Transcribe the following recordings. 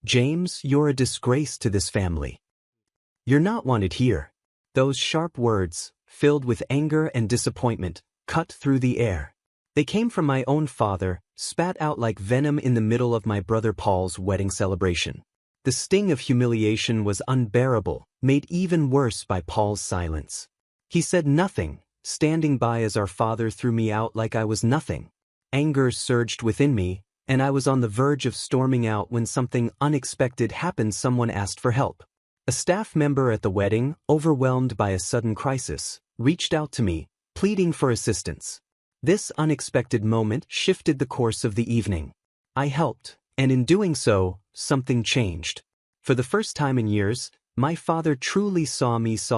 "James, you're a disgrace to this family. You're not wanted here." Those sharp words, filled with anger and disappointment, cut through the air. They came from my own father, spat out like venom in the middle of my brother Paul's wedding celebration. The sting of humiliation was unbearable, made even worse by Paul's silence. He said nothing, standing by as our father threw me out like I was nothing. Anger surged within me, and I was on the verge of storming out when something unexpected happened. Someone asked for help. A staff member at the wedding, overwhelmed by a sudden crisis, reached out to me, pleading for assistance. This unexpected moment shifted the course of the evening. I helped, and in doing so, something changed. For the first time in years, my father truly saw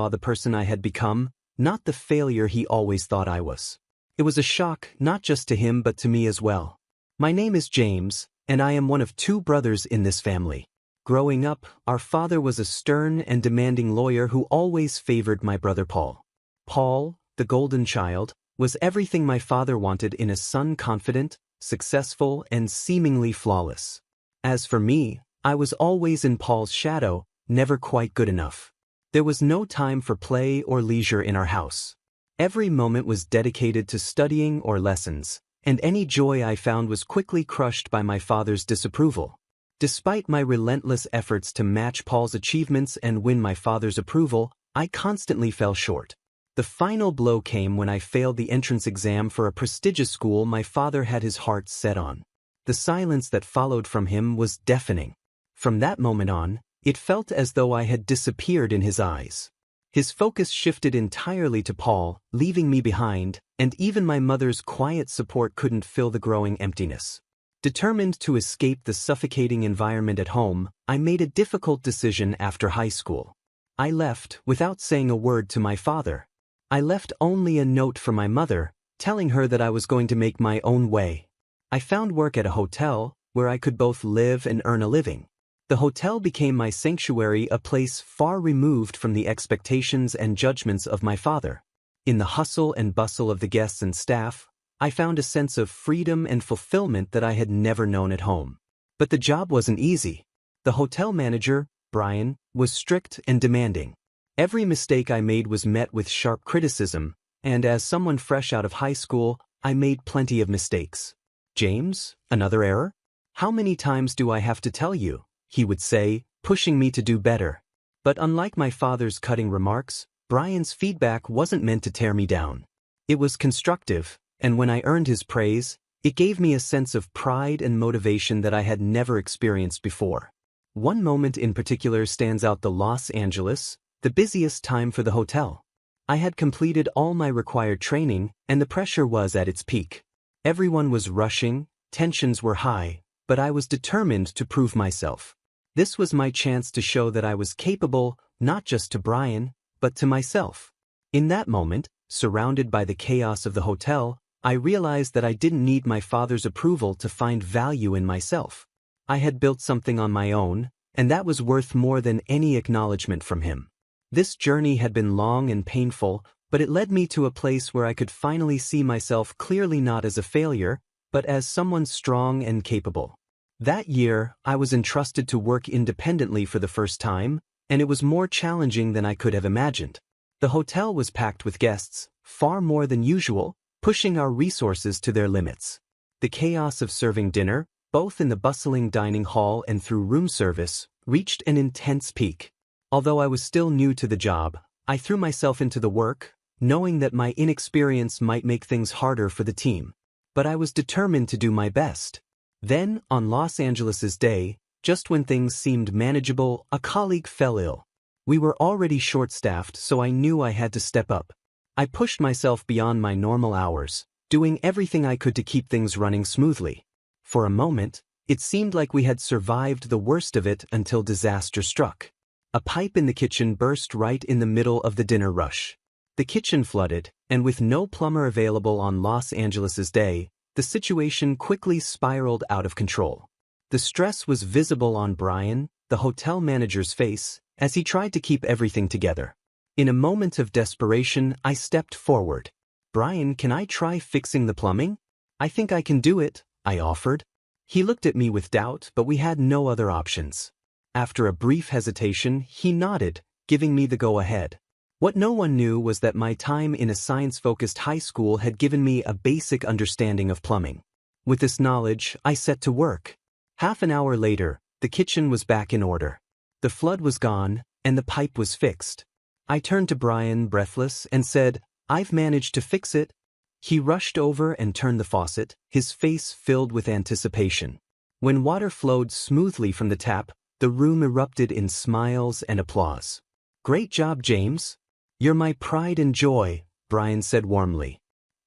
the person I had become, not the failure he always thought I was. It was a shock not just to him but to me as well. My name is James, and I am one of 2 brothers in this family. Growing up, our father was a stern and demanding lawyer who always favored my brother Paul. Paul, the golden child, was everything my father wanted in a son: confident, successful, and seemingly flawless. As for me, I was always in Paul's shadow, never quite good enough. There was no time for play or leisure in our house. Every moment was dedicated to studying or lessons, and any joy I found was quickly crushed by my father's disapproval. Despite my relentless efforts to match Paul's achievements and win my father's approval, I constantly fell short. The final blow came when I failed the entrance exam for a prestigious school my father had his heart set on. The silence that followed from him was deafening. From that moment on, it felt as though I had disappeared in his eyes. His focus shifted entirely to Paul, leaving me behind, and even my mother's quiet support couldn't fill the growing emptiness. Determined to escape the suffocating environment at home, I made a difficult decision after high school. I left without saying a word to my father. I left only a note for my mother, telling her that I was going to make my own way. I found work at a hotel, where I could both live and earn a living. The hotel became my sanctuary, a place far removed from the expectations and judgments of my father. In the hustle and bustle of the guests and staff, I found a sense of freedom and fulfillment that I had never known at home. But the job wasn't easy. The hotel manager, Brian, was strict and demanding. Every mistake I made was met with sharp criticism, and as someone fresh out of high school, I made plenty of mistakes. "James, another error? How many times do I have to tell you?" he would say, pushing me to do better. But unlike my father's cutting remarks, Brian's feedback wasn't meant to tear me down. It was constructive, and when I earned his praise, it gave me a sense of pride and motivation that I had never experienced before. One moment in particular stands out: Los Angeles, the busiest time for the hotel. I had completed all my required training, and the pressure was at its peak. Everyone was rushing, tensions were high, but I was determined to prove myself. This was my chance to show that I was capable, not just to Brian, but to myself. In that moment, surrounded by the chaos of the hotel, I realized that I didn't need my father's approval to find value in myself. I had built something on my own, and that was worth more than any acknowledgement from him. This journey had been long and painful, but it led me to a place where I could finally see myself clearly, not as a failure, but as someone strong and capable. That year, I was entrusted to work independently for the first time, and it was more challenging than I could have imagined. The hotel was packed with guests, far more than usual, pushing our resources to their limits. The chaos of serving dinner, both in the bustling dining hall and through room service, reached an intense peak. Although I was still new to the job, I threw myself into the work, knowing that my inexperience might make things harder for the team. But I was determined to do my best. Then, on Los Angeles's day, just when things seemed manageable, a colleague fell ill. We were already short-staffed, so I knew I had to step up. I pushed myself beyond my normal hours, doing everything I could to keep things running smoothly. For a moment, it seemed like we had survived the worst of it until disaster struck. A pipe in the kitchen burst right in the middle of the dinner rush. The kitchen flooded, and with no plumber available on Los Angeles's day, the situation quickly spiraled out of control. The stress was visible on Brian, the hotel manager's face, as he tried to keep everything together. In a moment of desperation, I stepped forward. "Brian, can I try fixing the plumbing?" "I think I can do it," I offered. He looked at me with doubt, but we had no other options. After a brief hesitation, he nodded, giving me the go-ahead. What no one knew was that my time in a science-focused high school had given me a basic understanding of plumbing. With this knowledge, I set to work. Half an hour later, the kitchen was back in order. The flood was gone, and the pipe was fixed. I turned to Brian, breathless, and said, "I've managed to fix it." He rushed over and turned the faucet, his face filled with anticipation. When water flowed smoothly from the tap, the room erupted in smiles and applause. "Great job, James. You're my pride and joy," Brian said warmly.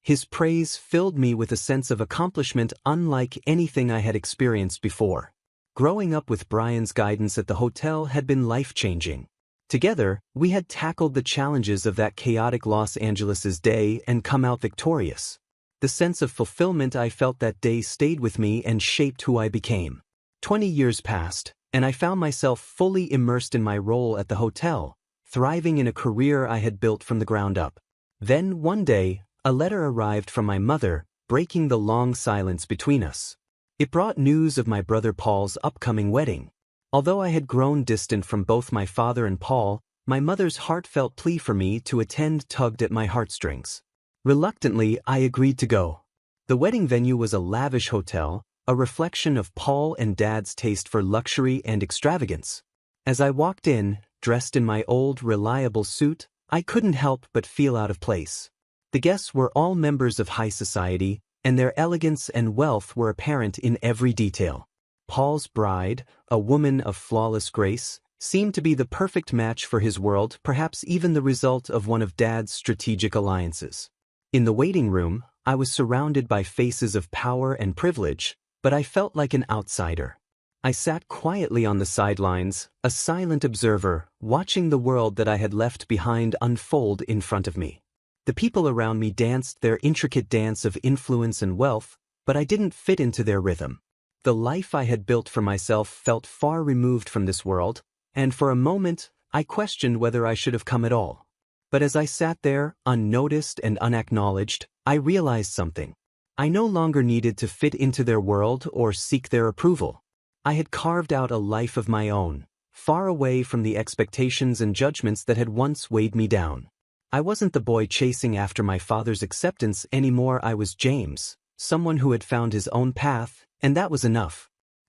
His praise filled me with a sense of accomplishment unlike anything I had experienced before. Growing up with Brian's guidance at the hotel had been life-changing. Together, we had tackled the challenges of that chaotic Los Angeles' day and come out victorious. The sense of fulfillment I felt that day stayed with me and shaped who I became. 20 years passed, and I found myself fully immersed in my role at the hotel, thriving in a career I had built from the ground up. Then, one day, a letter arrived from my mother, breaking the long silence between us. It brought news of my brother Paul's upcoming wedding. Although I had grown distant from both my father and Paul, my mother's heartfelt plea for me to attend tugged at my heartstrings. Reluctantly, I agreed to go. The wedding venue was a lavish hotel, a reflection of Paul and Dad's taste for luxury and extravagance. As I walked in, dressed in my old, reliable suit, I couldn't help but feel out of place. The guests were all members of high society, and their elegance and wealth were apparent in every detail. Paul's bride, a woman of flawless grace, seemed to be the perfect match for his world, perhaps even the result of one of Dad's strategic alliances. In the waiting room, I was surrounded by faces of power and privilege, but I felt like an outsider. I sat quietly on the sidelines, a silent observer, watching the world that I had left behind unfold in front of me. The people around me danced their intricate dance of influence and wealth, but I didn't fit into their rhythm. The life I had built for myself felt far removed from this world, and for a moment, I questioned whether I should have come at all. But as I sat there, unnoticed and unacknowledged, I realized something. I no longer needed to fit into their world or seek their approval. I had carved out a life of my own, far away from the expectations and judgments that had once weighed me down. I wasn't the boy chasing after my father's acceptance anymore. I was James, someone who had found his own path, and that was enough.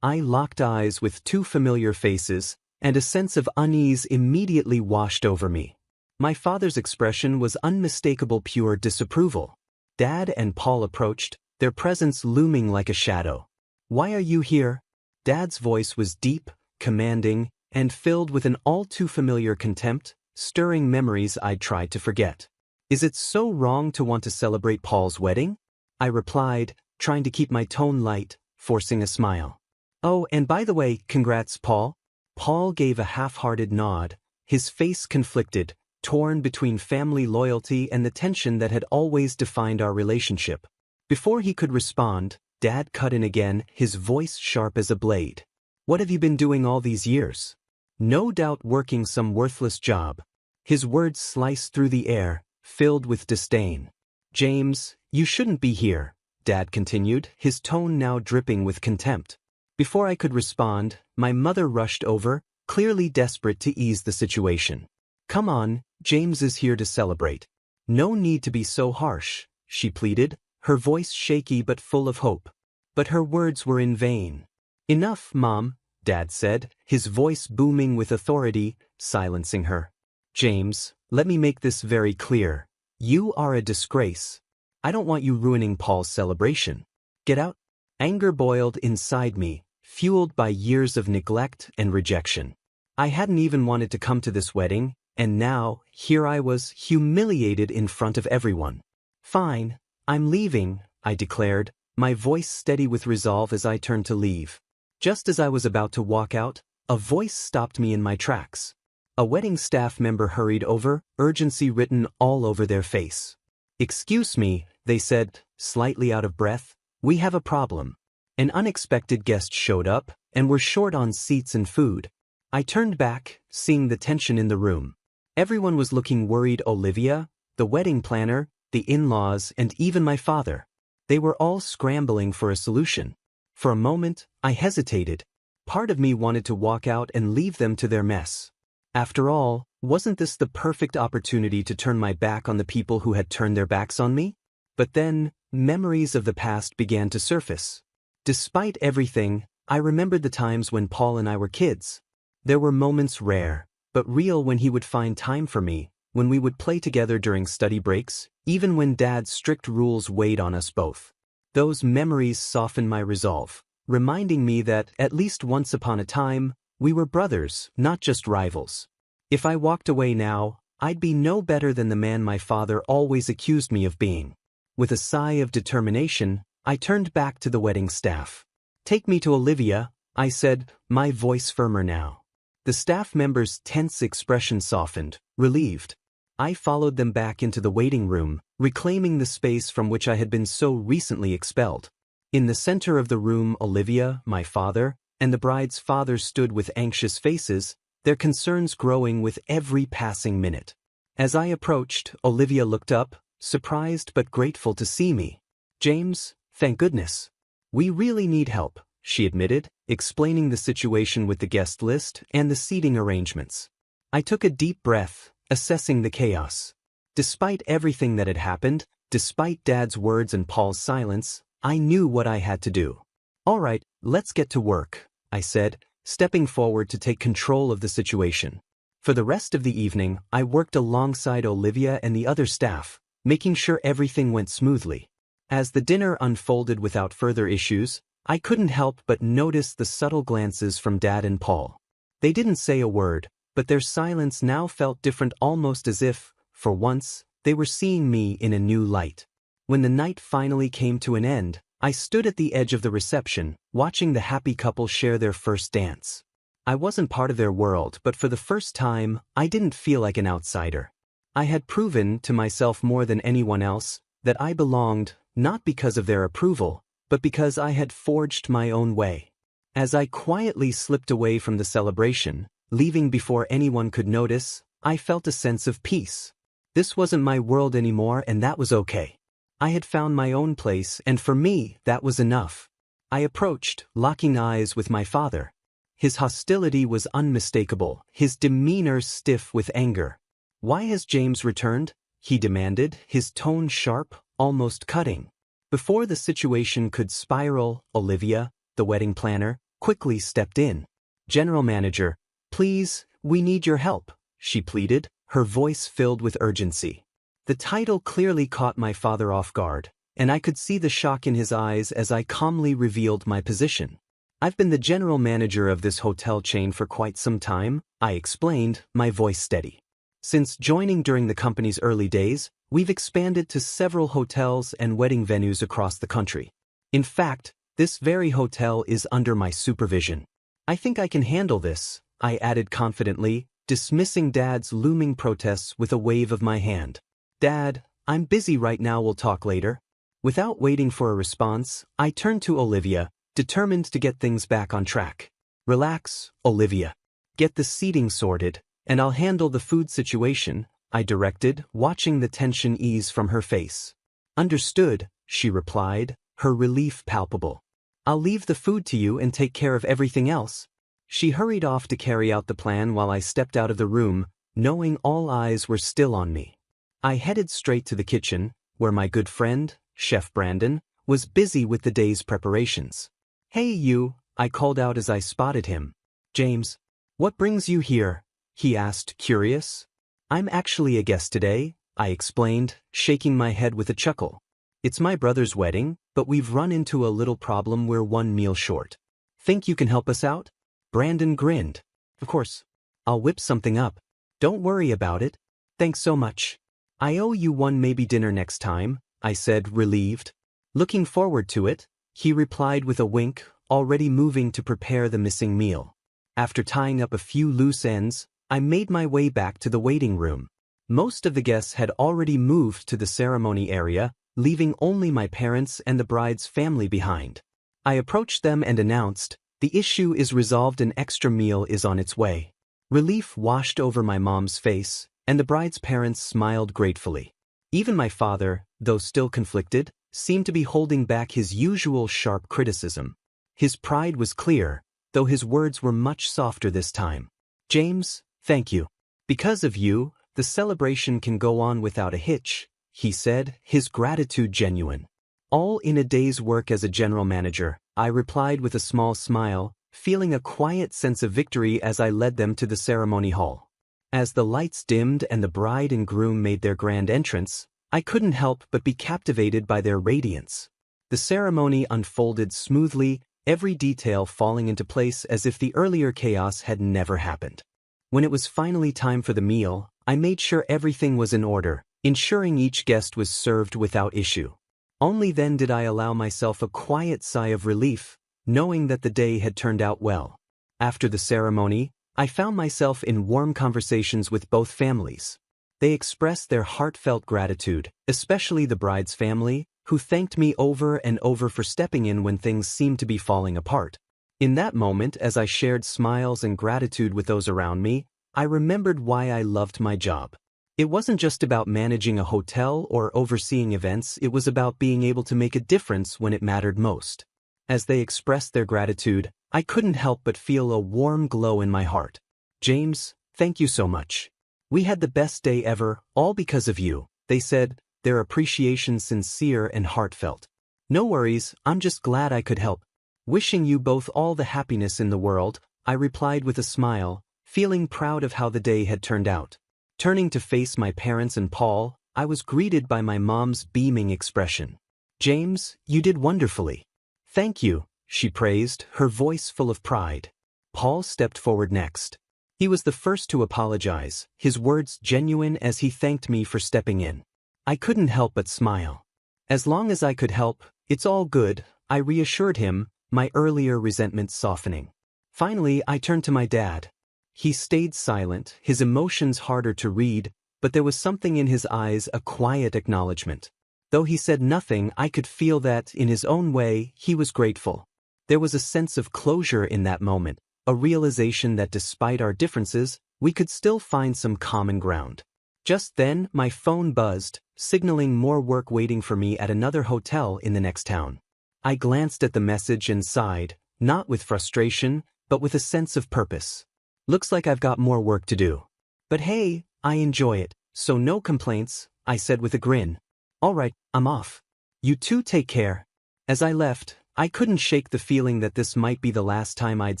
I locked eyes with two familiar faces, and a sense of unease immediately washed over me. My father's expression was unmistakable pure disapproval. Dad and Paul approached, their presence looming like a shadow. "Why are you here?" Dad's voice was deep, commanding, and filled with an all-too-familiar contempt, stirring memories I'd tried to forget. "Is it so wrong to want to celebrate Paul's wedding?" I replied, trying to keep my tone light, forcing a smile. "Oh, and by the way, congrats, Paul." Paul gave a half-hearted nod, his face conflicted, torn between family loyalty and the tension that had always defined our relationship. Before he could respond, Dad cut in again, his voice sharp as a blade. "What have you been doing all these years?" "No doubt working some worthless job." His words sliced through the air, filled with disdain. "James, you shouldn't be here," Dad continued, his tone now dripping with contempt. Before I could respond, my mother rushed over, clearly desperate to ease the situation. "Come on, James is here to celebrate. No need to be so harsh," she pleaded, her voice shaky but full of hope. But her words were in vain. "Enough, Mom," Dad said, his voice booming with authority, silencing her. "James, let me make this very clear. You are a disgrace. I don't want you ruining Paul's celebration. Get out." Anger boiled inside me, fueled by years of neglect and rejection. I hadn't even wanted to come to this wedding, and now, here I was, humiliated in front of everyone. "Fine, I'm leaving," I declared, my voice steady with resolve as I turned to leave. Just as I was about to walk out, a voice stopped me in my tracks. A wedding staff member hurried over, urgency written all over their face. "Excuse me," they said, slightly out of breath, "we have a problem." An unexpected guest showed up, and were short on seats and food. I turned back, seeing the tension in the room. Everyone was looking worried. Olivia, the wedding planner, the in-laws, and even my father. They were all scrambling for a solution. For a moment, I hesitated. Part of me wanted to walk out and leave them to their mess. After all, wasn't this the perfect opportunity to turn my back on the people who had turned their backs on me? But then, memories of the past began to surface. Despite everything, I remembered the times when Paul and I were kids. There were moments rare, but real when he would find time for me, when we would play together during study breaks, even when Dad's strict rules weighed on us both. Those memories softened my resolve, reminding me that, at least once upon a time, we were brothers, not just rivals. If I walked away now, I'd be no better than the man my father always accused me of being. With a sigh of determination, I turned back to the wedding staff. "Take me to Olivia," I said, my voice firmer now. The staff member's tense expression softened, relieved. I followed them back into the waiting room, reclaiming the space from which I had been so recently expelled. In the center of the room, Olivia, my father, and the bride's father stood with anxious faces, their concerns growing with every passing minute. As I approached, Olivia looked up, surprised but grateful to see me. "James, thank goodness. We really need help," she admitted, explaining the situation with the guest list and the seating arrangements. I took a deep breath, assessing the chaos. Despite everything that had happened, despite Dad's words and Paul's silence, I knew what I had to do. "All right, let's get to work," I said, stepping forward to take control of the situation. For the rest of the evening, I worked alongside Olivia and the other staff, making sure everything went smoothly. As the dinner unfolded without further issues, I couldn't help but notice the subtle glances from Dad and Paul. They didn't say a word, but their silence now felt different, almost as if, for once, they were seeing me in a new light. When the night finally came to an end, I stood at the edge of the reception, watching the happy couple share their first dance. I wasn't part of their world, but for the first time, I didn't feel like an outsider. I had proven to myself more than anyone else that I belonged, not because of their approval, but because I had forged my own way. As I quietly slipped away from the celebration, leaving before anyone could notice, I felt a sense of peace. This wasn't my world anymore, and that was okay. I had found my own place, and for me, that was enough. I approached, locking eyes with my father. His hostility was unmistakable, his demeanor stiff with anger. "Why has James returned?" he demanded, his tone sharp, almost cutting. Before the situation could spiral, Olivia, the wedding planner, quickly stepped in. "General Manager, please, we need your help," she pleaded, her voice filled with urgency. The title clearly caught my father off guard, and I could see the shock in his eyes as I calmly revealed my position. "I've been the general manager of this hotel chain for quite some time," I explained, my voice steady. "Since joining during the company's early days, we've expanded to several hotels and wedding venues across the country. In fact, this very hotel is under my supervision. I think I can handle this," I added confidently, dismissing Dad's looming protests with a wave of my hand. "Dad, I'm busy right now, we'll talk later." Without waiting for a response, I turned to Olivia, determined to get things back on track. "Relax, Olivia. Get the seating sorted, and I'll handle the food situation," I directed, watching the tension ease from her face. "Understood," she replied, her relief palpable. "I'll leave the food to you and take care of everything else." She hurried off to carry out the plan while I stepped out of the room, knowing all eyes were still on me. I headed straight to the kitchen, where my good friend, Chef Brandon, was busy with the day's preparations. "Hey you," I called out as I spotted him. "James, what brings you here?" he asked, curious. "I'm actually a guest today," I explained, shaking my head with a chuckle. "It's my brother's wedding, but we've run into a little problem, we're one meal short. Think you can help us out?" Brandon grinned. "Of course. I'll whip something up. Don't worry about it. Thanks so much. I owe you one, maybe dinner next time," I said, relieved. "Looking forward to it," he replied with a wink, already moving to prepare the missing meal. After tying up a few loose ends, I made my way back to the waiting room. Most of the guests had already moved to the ceremony area, leaving only my parents and the bride's family behind. I approached them and announced, "The issue is resolved, an extra meal is on its way." Relief washed over my mom's face, and the bride's parents smiled gratefully. Even my father, though still conflicted, seemed to be holding back his usual sharp criticism. His pride was clear. though his words were much softer this time. "James, thank you. Because of you, the celebration can go on without a hitch," he said, his gratitude genuine. "All in a day's work as a general manager," I replied with a small smile, feeling a quiet sense of victory as I led them to the ceremony hall. As the lights dimmed and the bride and groom made their grand entrance, I couldn't help but be captivated by their radiance. The ceremony unfolded smoothly, every detail falling into place as if the earlier chaos had never happened. When it was finally time for the meal, I made sure everything was in order, ensuring each guest was served without issue. Only then did I allow myself a quiet sigh of relief, knowing that the day had turned out well. After the ceremony, I found myself in warm conversations with both families. They expressed their heartfelt gratitude, especially the bride's family, who thanked me over and over for stepping in when things seemed to be falling apart. In that moment, as I shared smiles and gratitude with those around me, I remembered why I loved my job. It wasn't just about managing a hotel or overseeing events, it was about being able to make a difference when it mattered most. As they expressed their gratitude, I couldn't help but feel a warm glow in my heart. "James, thank you so much. We had the best day ever, all because of you," they said, their appreciation sincere and heartfelt. "No worries, I'm just glad I could help. Wishing you both all the happiness in the world," I replied with a smile, feeling proud of how the day had turned out. Turning to face my parents and Paul, I was greeted by my mom's beaming expression. "James, you did wonderfully." "Thank you," she praised, her voice full of pride. Paul stepped forward next. He was the first to apologize, his words genuine as he thanked me for stepping in. I couldn't help but smile. "As long as I could help, it's all good," I reassured him, my earlier resentment softening. Finally, I turned to my dad. He stayed silent, his emotions harder to read, but there was something in his eyes, a quiet acknowledgement. Though he said nothing, I could feel that, in his own way, he was grateful. There was a sense of closure in that moment, a realization that despite our differences, we could still find some common ground. Just then, my phone buzzed, signaling more work waiting for me at another hotel in the next town. I glanced at the message and sighed, not with frustration, but with a sense of purpose. Looks like I've got more work to do. But hey, I enjoy it, so no complaints, I said with a grin. "All right, I'm off. You two take care." As I left, I couldn't shake the feeling that this might be the last time I'd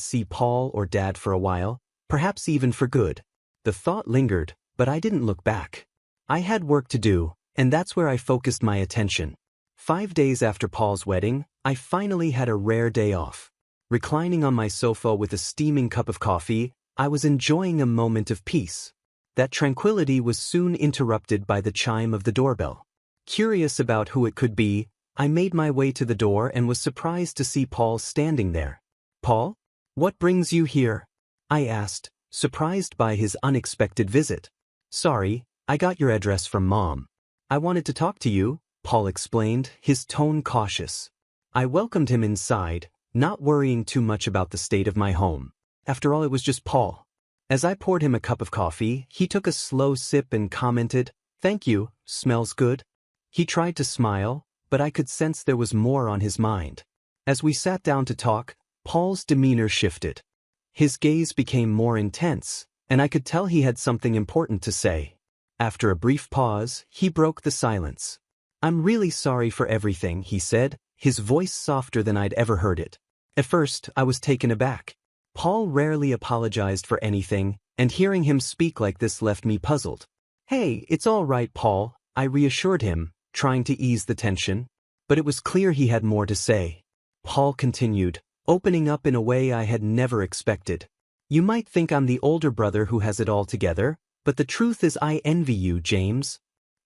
see Paul or Dad for a while, perhaps even for good. The thought lingered, but I didn't look back. I had work to do, and that's where I focused my attention. 5 days after Paul's wedding, I finally had a rare day off. Reclining on my sofa with a steaming cup of coffee, I was enjoying a moment of peace. That tranquility was soon interrupted by the chime of the doorbell. Curious about who it could be, I made my way to the door and was surprised to see Paul standing there. "Paul? What brings you here?" I asked, surprised by his unexpected visit. "Sorry, I got your address from Mom. I wanted to talk to you," Paul explained, his tone cautious. I welcomed him inside, not worrying too much about the state of my home. After all, it was just Paul. As I poured him a cup of coffee, he took a slow sip and commented, "Thank you, smells good." He tried to smile, but I could sense there was more on his mind. As we sat down to talk, Paul's demeanor shifted. His gaze became more intense, and I could tell he had something important to say. After a brief pause, he broke the silence. "I'm really sorry for everything," he said, his voice softer than I'd ever heard it. At first, I was taken aback. Paul rarely apologized for anything, and hearing him speak like this left me puzzled. "Hey, it's all right, Paul," I reassured him, trying to ease the tension. But it was clear he had more to say. Paul continued, opening up in a way I had never expected. "You might think I'm the older brother who has it all together, but the truth is I envy you, James."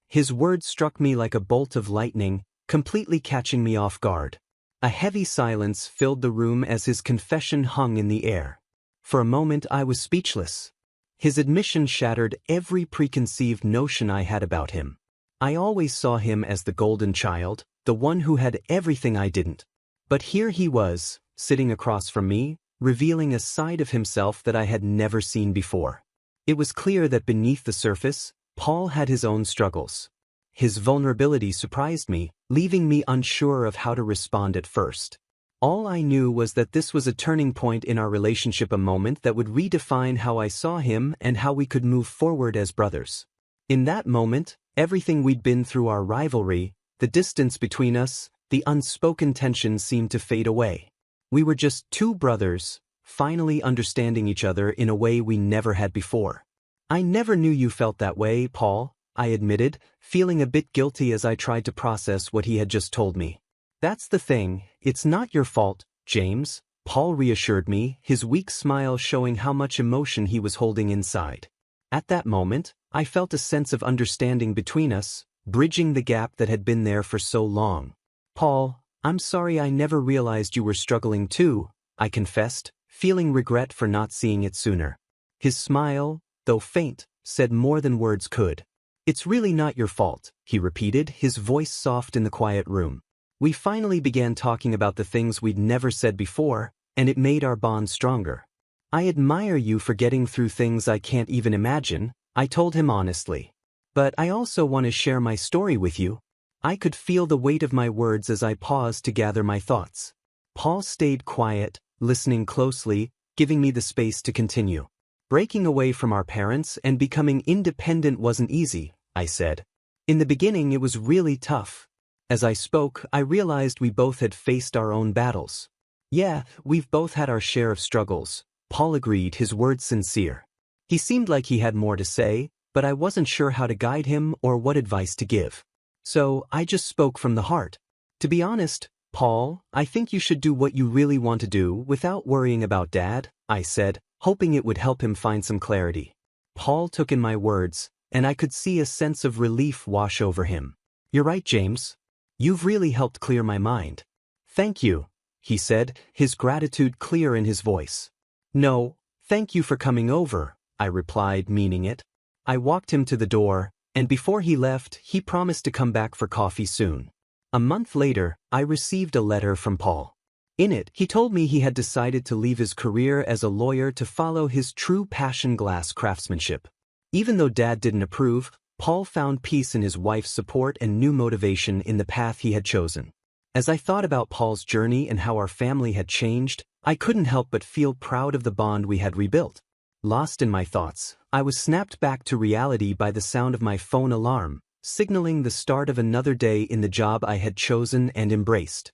His words struck me like a bolt of lightning, completely catching me off guard. A heavy silence filled the room as his confession hung in the air. For a moment I was speechless. His admission shattered every preconceived notion I had about him. I always saw him as the golden child, the one who had everything I didn't. But here he was, sitting across from me, revealing a side of himself that I had never seen before. It was clear that beneath the surface, Paul had his own struggles. His vulnerability surprised me, leaving me unsure of how to respond at first. All I knew was that this was a turning point in our relationship, a moment that would redefine how I saw him and how we could move forward as brothers. In that moment, everything we'd been through, our rivalry, the distance between us, the unspoken tension seemed to fade away. We were just two brothers, finally understanding each other in a way we never had before. I never knew you felt that way, Paul, I admitted, feeling a bit guilty as I tried to process what he had just told me. That's the thing, it's not your fault, James, Paul reassured me, his weak smile showing how much emotion he was holding inside. At that moment, I felt a sense of understanding between us, bridging the gap that had been there for so long. Paul, I'm sorry, I never realized you were struggling too, I confessed, feeling regret for not seeing it sooner. His smile, though faint, said more than words could. It's really not your fault, he repeated, his voice soft in the quiet room. We finally began talking about the things we'd never said before, and it made our bond stronger. I admire you for getting through things I can't even imagine, I told him honestly. But I also want to share my story with you. I could feel the weight of my words as I paused to gather my thoughts. Paul stayed quiet, listening closely, giving me the space to continue. Breaking away from our parents and becoming independent wasn't easy, I said. In the beginning it was really tough. As I spoke, I realized we both had faced our own battles. Yeah, we've both had our share of struggles, Paul agreed, his words sincere. He seemed like he had more to say, but I wasn't sure how to guide him or what advice to give. So I just spoke from the heart. To be honest, Paul, I think you should do what you really want to do without worrying about Dad, I said, hoping it would help him find some clarity. Paul took in my words, and I could see a sense of relief wash over him. You're right, James. You've really helped clear my mind. Thank you, he said, his gratitude clear in his voice. No, thank you for coming over, I replied, meaning it. I walked him to the door, and before he left, he promised to come back for coffee soon. A month later, I received a letter from Paul. In it, he told me he had decided to leave his career as a lawyer to follow his true passion, glass craftsmanship. Even though Dad didn't approve, Paul found peace in his wife's support and new motivation in the path he had chosen. As I thought about Paul's journey and how our family had changed, I couldn't help but feel proud of the bond we had rebuilt. Lost in my thoughts, I was snapped back to reality by the sound of my phone alarm, signaling the start of another day in the job I had chosen and embraced.